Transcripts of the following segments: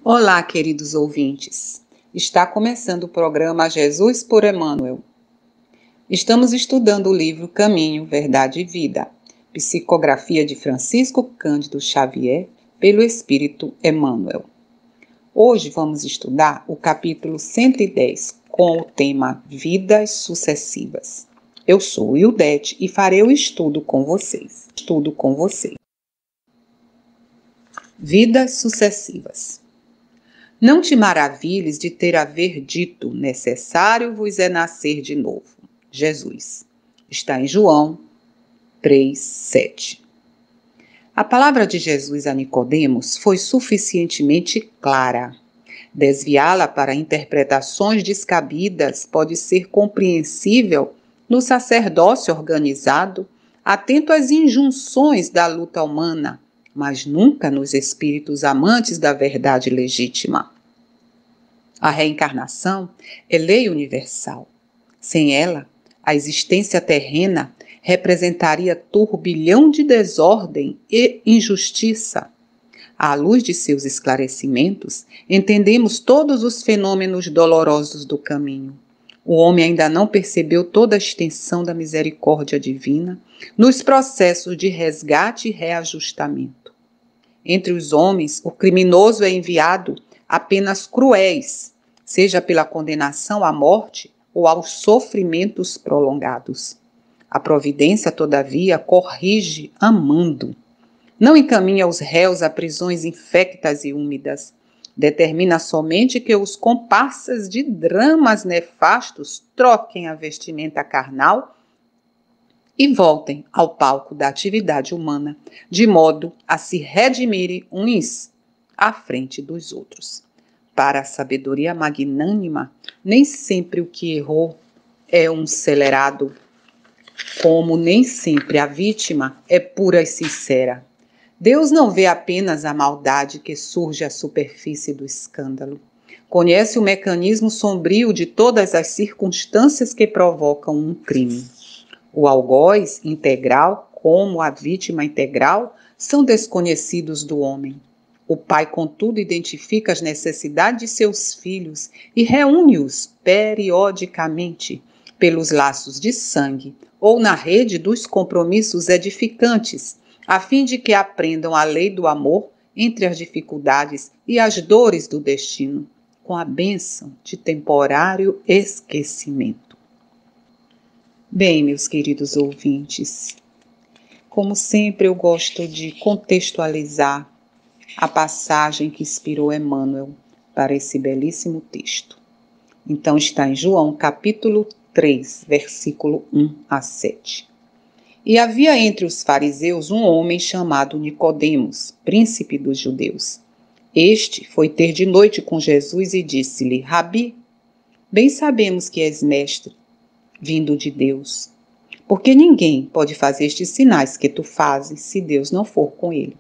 Olá, queridos ouvintes. Está começando o programa Jesus por Emmanuel. Estamos estudando o livro Caminho, Verdade e Vida, psicografia de Francisco Cândido Xavier, pelo Espírito Emmanuel. Hoje vamos estudar o capítulo 110, com o tema Vidas Sucessivas. Eu sou Ildete e farei o estudo com vocês. Vidas sucessivas. Não te maravilhes de ter haver dito, necessário vos é nascer de novo. Jesus. Está em João 3:7. A palavra de Jesus a Nicodemos foi suficientemente clara. Desviá-la para interpretações descabidas pode ser compreensível no sacerdócio organizado, atento às injunções da luta humana, mas nunca nos espíritos amantes da verdade legítima. A reencarnação é lei universal. Sem ela, a existência terrena representaria turbilhão de desordem e injustiça. À luz de seus esclarecimentos, entendemos todos os fenômenos dolorosos do caminho. O homem ainda não percebeu toda a extensão da misericórdia divina nos processos de resgate e reajustamento. Entre os homens, o criminoso é enviado a penas cruéis, seja pela condenação à morte ou aos sofrimentos prolongados. A providência, todavia, corrige amando. Não encaminha os réus a prisões infectas e úmidas. Determina somente que os comparsas de dramas nefastos troquem a vestimenta carnal e voltem ao palco da atividade humana, de modo a se redimirem uns à frente dos outros. Para a sabedoria magnânima, nem sempre o que errou é um celerado, como nem sempre a vítima é pura e sincera. Deus não vê apenas a maldade que surge à superfície do escândalo. Conhece o mecanismo sombrio de todas as circunstâncias que provocam um crime. O algoz integral, como a vítima integral, são desconhecidos do homem. O pai, contudo, identifica as necessidades de seus filhos e reúne-os periodicamente pelos laços de sangue ou na rede dos compromissos edificantes, a fim de que aprendam a lei do amor entre as dificuldades e as dores do destino, com a bênção de temporário esquecimento. Bem, meus queridos ouvintes, como sempre eu gosto de contextualizar a passagem que inspirou Emmanuel para esse belíssimo texto. Então está em João capítulo 3, versículo 1 a 7. E havia entre os fariseus um homem chamado Nicodemos, príncipe dos judeus. Este foi ter de noite com Jesus e disse-lhe: Rabi, bem sabemos que és mestre, vindo de Deus, porque ninguém pode fazer estes sinais que tu fazes se Deus não for com ele.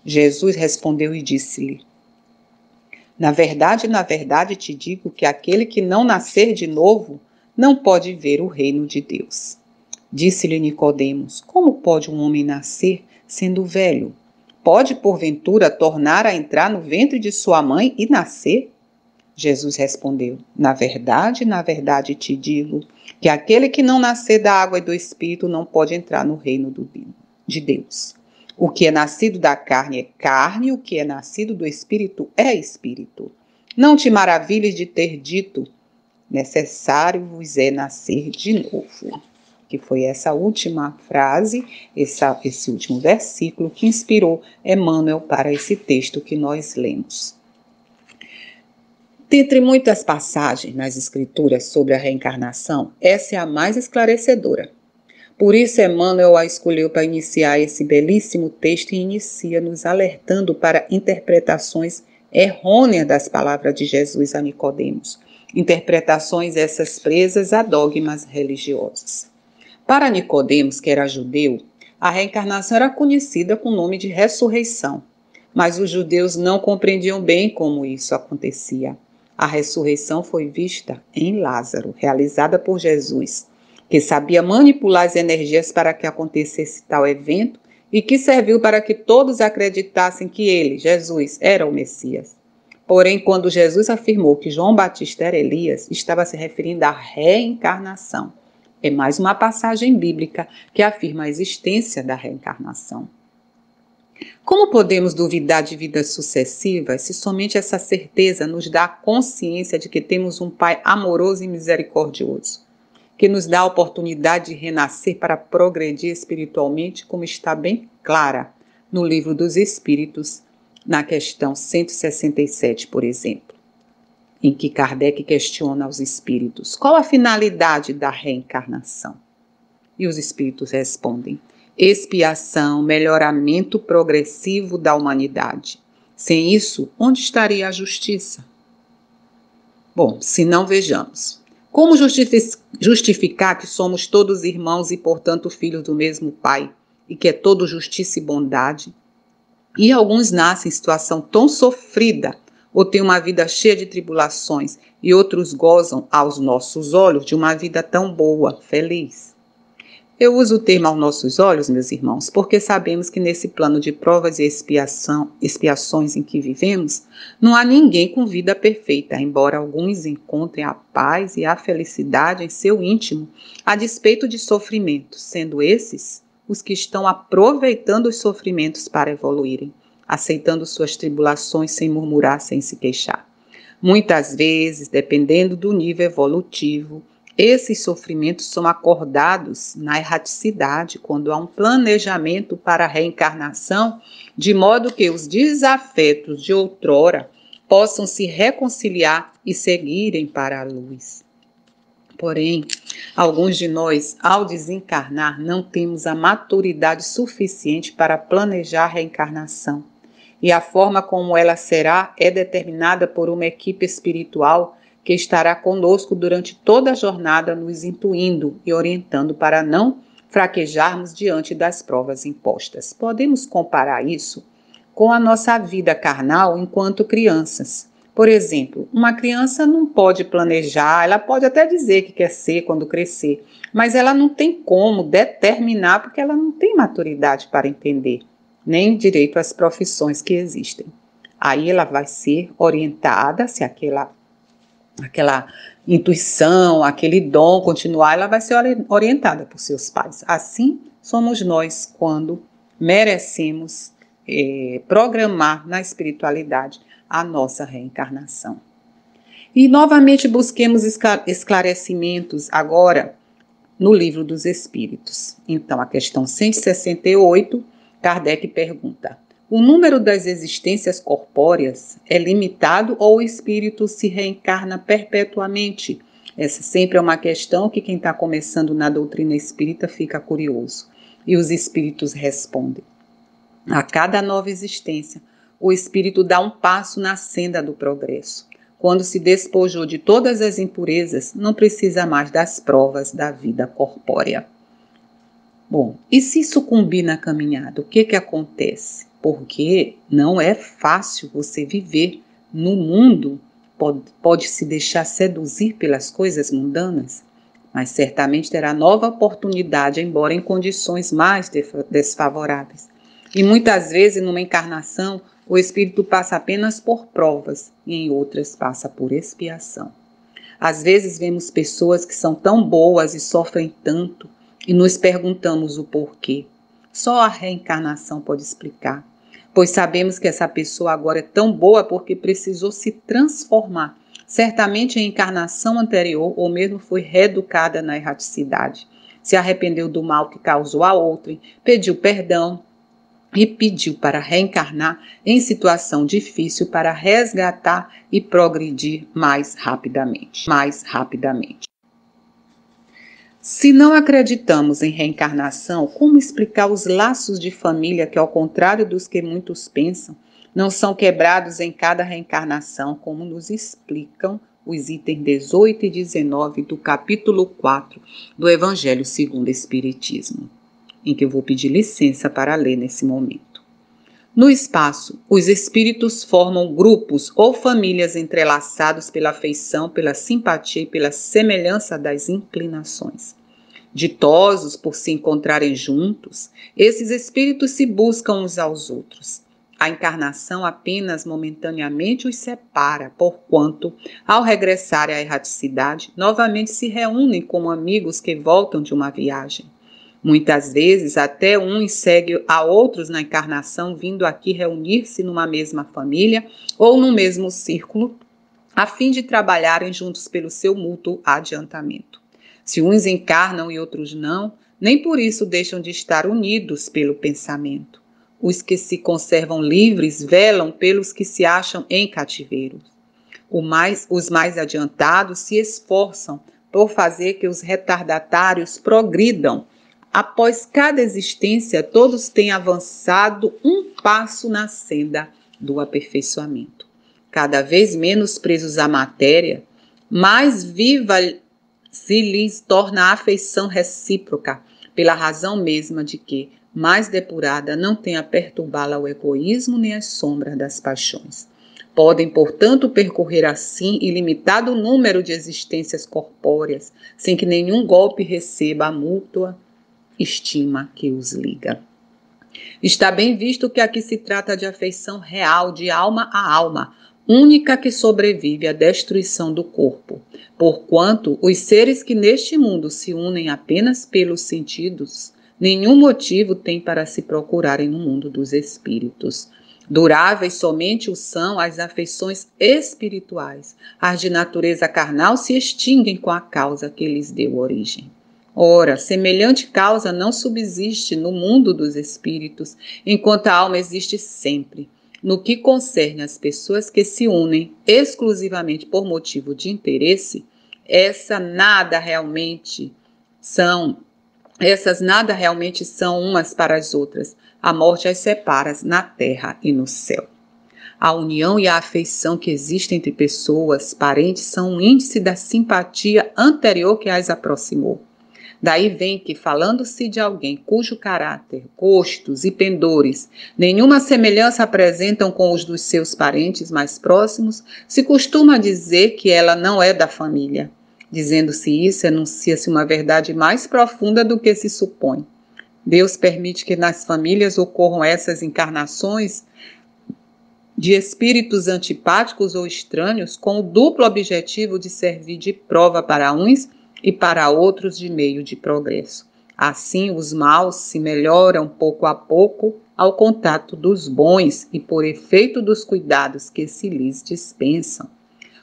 Jesus respondeu e disse-lhe: na verdade te digo que aquele que não nascer de novo não pode ver o reino de Deus. Disse-lhe Nicodemos: como pode um homem nascer sendo velho? Pode, porventura, tornar a entrar no ventre de sua mãe e nascer? Jesus respondeu: na verdade te digo que aquele que não nascer da água e do Espírito não pode entrar no reino de Deus. O que é nascido da carne é carne, o que é nascido do Espírito é Espírito. Não te maravilhes de ter dito, necessário vos é nascer de novo. Que foi essa última frase, esse último versículo que inspirou Emmanuel para esse texto que nós lemos. Dentre muitas passagens nas Escrituras sobre a reencarnação, essa é a mais esclarecedora. Por isso, Emmanuel a escolheu para iniciar esse belíssimo texto e inicia nos alertando para interpretações errôneas das palavras de Jesus a Nicodemos. Interpretações essas presas a dogmas religiosos. Para Nicodemos, que era judeu, a reencarnação era conhecida com o nome de ressurreição, mas os judeus não compreendiam bem como isso acontecia. A ressurreição foi vista em Lázaro, realizada por Jesus, que sabia manipular as energias para que acontecesse tal evento e que serviu para que todos acreditassem que ele, Jesus, era o Messias. Porém, quando Jesus afirmou que João Batista era Elias, estava se referindo à reencarnação. É mais uma passagem bíblica que afirma a existência da reencarnação. Como podemos duvidar de vidas sucessivas se somente essa certeza nos dá a consciência de que temos um Pai amoroso e misericordioso, que nos dá a oportunidade de renascer para progredir espiritualmente, como está bem clara no Livro dos Espíritos, na questão 167, por exemplo, em que Kardec questiona aos espíritos qual a finalidade da reencarnação. E os espíritos respondem: expiação, melhoramento progressivo da humanidade. Sem isso, onde estaria a justiça? Bom, se não, vejamos. Como justificar que somos todos irmãos e, portanto, filhos do mesmo Pai, e que é todo justiça e bondade? E alguns nascem em situação tão sofrida, ou têm uma vida cheia de tribulações, e outros gozam, aos nossos olhos, de uma vida tão boa, feliz. Eu uso o termo aos nossos olhos, meus irmãos, porque sabemos que nesse plano de provas e expiações em que vivemos, não há ninguém com vida perfeita, embora alguns encontrem a paz e a felicidade em seu íntimo, a despeito de sofrimentos, sendo esses os que estão aproveitando os sofrimentos para evoluírem, aceitando suas tribulações sem murmurar, sem se queixar. Muitas vezes, dependendo do nível evolutivo, esses sofrimentos são acordados na erraticidade, quando há um planejamento para a reencarnação, de modo que os desafetos de outrora possam se reconciliar e seguirem para a luz. Porém, alguns de nós, ao desencarnar, não temos a maturidade suficiente para planejar a reencarnação. E a forma como ela será é determinada por uma equipe espiritual que estará conosco durante toda a jornada, nos intuindo e orientando para não fraquejarmos diante das provas impostas. Podemos comparar isso com a nossa vida carnal enquanto crianças. Por exemplo, uma criança não pode planejar, ela pode até dizer que quer ser quando crescer, mas ela não tem como determinar porque ela não tem maturidade para entender, nem direito às profissões que existem. Aí ela vai ser orientada, se aquela intuição, aquele dom continuar, ela vai ser orientada por seus pais. Assim somos nós quando merecemos programar na espiritualidade a nossa reencarnação. E novamente busquemos esclarecimentos agora no Livro dos Espíritos. Então, a questão 168, Kardec pergunta: o número das existências corpóreas é limitado ou o espírito se reencarna perpetuamente? Essa sempre é uma questão que quem está começando na doutrina espírita fica curioso. E os espíritos respondem: a cada nova existência, o espírito dá um passo na senda do progresso. Quando se despojou de todas as impurezas, não precisa mais das provas da vida corpórea. Bom, e se sucumbir na caminhada, o que acontece? Porque não é fácil você viver no mundo, pode se deixar seduzir pelas coisas mundanas, mas certamente terá nova oportunidade, embora em condições mais desfavoráveis. E muitas vezes, numa encarnação, o espírito passa apenas por provas e em outras passa por expiação. Às vezes vemos pessoas que são tão boas e sofrem tanto e nos perguntamos o porquê. Só a reencarnação pode explicar, pois sabemos que essa pessoa agora é tão boa porque precisou se transformar, certamente em encarnação anterior ou mesmo foi reeducada na erraticidade. Se arrependeu do mal que causou a outrem, pediu perdão e pediu para reencarnar em situação difícil para resgatar e progredir mais rapidamente. Se não acreditamos em reencarnação, como explicar os laços de família que, ao contrário dos que muitos pensam, não são quebrados em cada reencarnação, como nos explicam os itens 18 e 19 do capítulo 4 do Evangelho segundo o Espiritismo, em que eu vou pedir licença para ler nesse momento. No espaço, os espíritos formam grupos ou famílias entrelaçados pela afeição, pela simpatia e pela semelhança das inclinações. Ditosos por se encontrarem juntos, esses espíritos se buscam uns aos outros. A encarnação apenas momentaneamente os separa, porquanto, ao regressarem à erraticidade, novamente se reúnem como amigos que voltam de uma viagem. Muitas vezes, até uns seguem a outros na encarnação, vindo aqui reunir-se numa mesma família ou no mesmo círculo, a fim de trabalharem juntos pelo seu mútuo adiantamento. Se uns encarnam e outros não, nem por isso deixam de estar unidos pelo pensamento. Os que se conservam livres velam pelos que se acham em cativeiro. Os mais adiantados se esforçam por fazer que os retardatários progridam. Após cada existência, todos têm avançado um passo na senda do aperfeiçoamento. Cada vez menos presos à matéria, mais viva se lhes torna a afeição recíproca, pela razão mesma de que, mais depurada, não tem a perturbá-la o egoísmo nem as sombras das paixões. Podem, portanto, percorrer assim ilimitado número de existências corpóreas, sem que nenhum golpe receba a mútua estima que os liga. Está bem visto que aqui se trata de afeição real, de alma a alma, única que sobrevive à destruição do corpo, porquanto os seres que neste mundo se unem apenas pelos sentidos, nenhum motivo têm para se procurarem no mundo dos espíritos. Duráveis somente o são as afeições espirituais, as de natureza carnal se extinguem com a causa que lhes deu origem. Ora, semelhante causa não subsiste no mundo dos espíritos, enquanto a alma existe sempre. No que concerne às pessoas que se unem exclusivamente por motivo de interesse, essas nada realmente são umas para as outras. A morte as separa na terra e no céu. A união e a afeição que existem entre pessoas, parentes, são um índice da simpatia anterior que as aproximou. Daí vem que, falando-se de alguém cujo caráter, gostos e pendores nenhuma semelhança apresentam com os dos seus parentes mais próximos, se costuma dizer que ela não é da família. Dizendo-se isso, enuncia-se uma verdade mais profunda do que se supõe. Deus permite que nas famílias ocorram essas encarnações de espíritos antipáticos ou estranhos, com o duplo objetivo de servir de prova para uns e para outros de meio de progresso. Assim, os maus se melhoram pouco a pouco ao contato dos bons e por efeito dos cuidados que se lhes dispensam.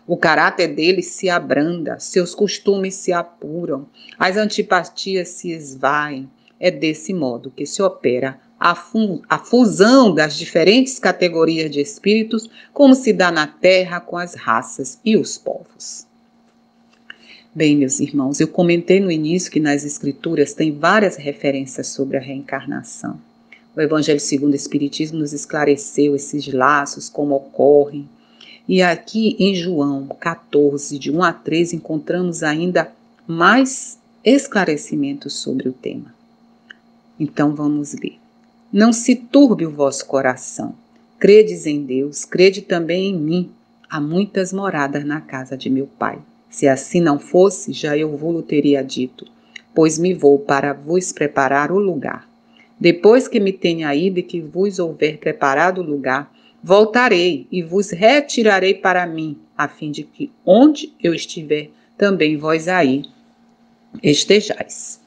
O caráter deles se abranda, seus costumes se apuram, as antipatias se esvaem. É desse modo que se opera a fusão das diferentes categorias de espíritos, como se dá na Terra com as raças e os povos. Bem, meus irmãos, eu comentei no início que nas Escrituras tem várias referências sobre a reencarnação. O Evangelho segundo o Espiritismo nos esclareceu esses laços, como ocorrem. E aqui em João 14, de 1 a 3, encontramos ainda mais esclarecimentos sobre o tema. Então vamos ler. Não se turbe o vosso coração. Credes em Deus, crede também em mim. Há muitas moradas na casa de meu Pai. Se assim não fosse, já eu vou-lo teria dito, pois me vou para vos preparar o lugar. Depois que me tenha ido e que vos houver preparado o lugar, voltarei e vos retirarei para mim, a fim de que onde eu estiver, também vós aí estejais.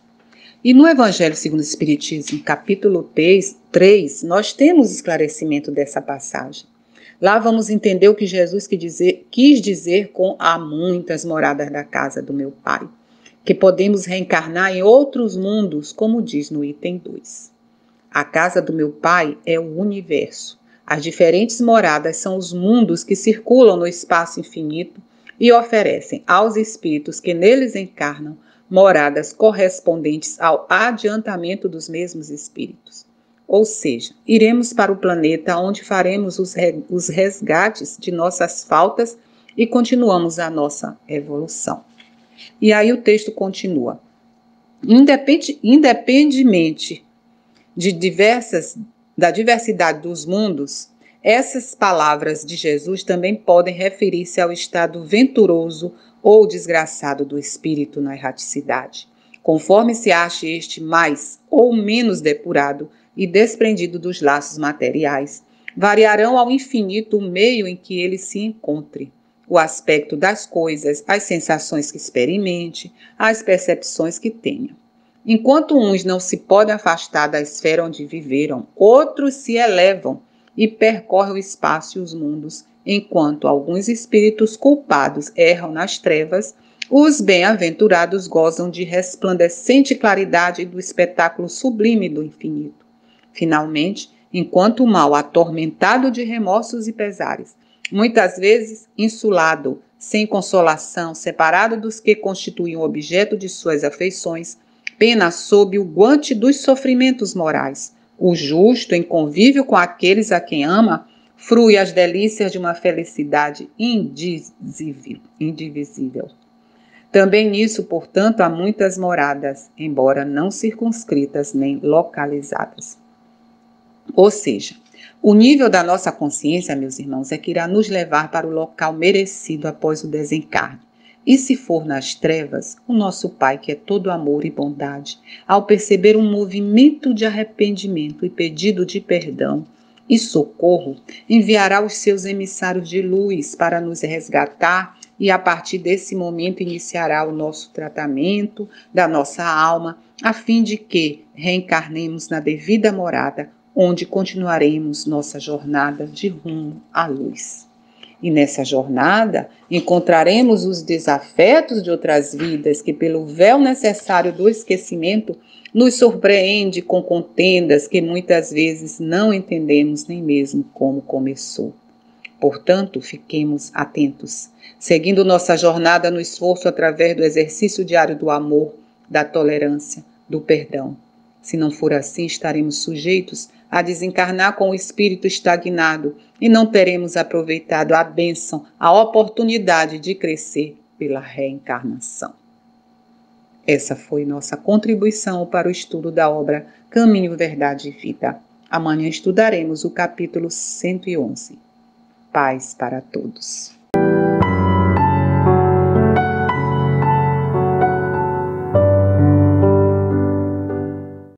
E no Evangelho segundo o Espiritismo, capítulo 3, nós temos esclarecimento dessa passagem. Lá vamos entender o que Jesus quis dizer com há muitas moradas da casa do meu Pai, que podemos reencarnar em outros mundos, como diz no item 2. A casa do meu Pai é o universo. As diferentes moradas são os mundos que circulam no espaço infinito e oferecem aos espíritos que neles encarnam moradas correspondentes ao adiantamento dos mesmos espíritos. Ou seja, iremos para o planeta onde faremos os resgates de nossas faltas e continuamos a nossa evolução. E aí o texto continua. Independentemente da diversidade dos mundos, essas palavras de Jesus também podem referir-se ao estado venturoso ou desgraçado do espírito na erraticidade, conforme se ache este mais ou menos depurado e desprendido dos laços materiais, Variarão ao infinito o meio em que ele se encontre, o aspecto das coisas, as sensações que experimente, as percepções que tenha. Enquanto uns não se podem afastar da esfera onde viveram, outros se elevam e percorrem o espaço e os mundos, enquanto alguns espíritos culpados erram nas trevas, os bem-aventurados gozam de resplandecente claridade do espetáculo sublime do infinito. Finalmente, enquanto o mal, atormentado de remorsos e pesares, muitas vezes insulado, sem consolação, separado dos que constituíam objeto de suas afeições, pena sob o guante dos sofrimentos morais. O justo, em convívio com aqueles a quem ama, frui as delícias de uma felicidade indivisível. Também nisso, portanto, há muitas moradas, embora não circunscritas nem localizadas. Ou seja, o nível da nossa consciência, meus irmãos, é que irá nos levar para o local merecido após o desencarne. E se for nas trevas, o nosso Pai, que é todo amor e bondade, ao perceber um movimento de arrependimento e pedido de perdão e socorro, enviará os seus emissários de luz para nos resgatar e a partir desse momento iniciará o nosso tratamento da nossa alma, a fim de que reencarnemos na devida morada, onde continuaremos nossa jornada de rumo à luz. E nessa jornada encontraremos os desafetos de outras vidas que, pelo véu necessário do esquecimento, nos surpreende com contendas que muitas vezes não entendemos nem mesmo como começou. Portanto, fiquemos atentos, seguindo nossa jornada no esforço através do exercício diário do amor, da tolerância, do perdão. Se não for assim, estaremos sujeitos a desencarnar com o espírito estagnado e não teremos aproveitado a bênção, a oportunidade de crescer pela reencarnação. Essa foi nossa contribuição para o estudo da obra Caminho, Verdade e Vida. Amanhã estudaremos o capítulo 111. Paz para todos.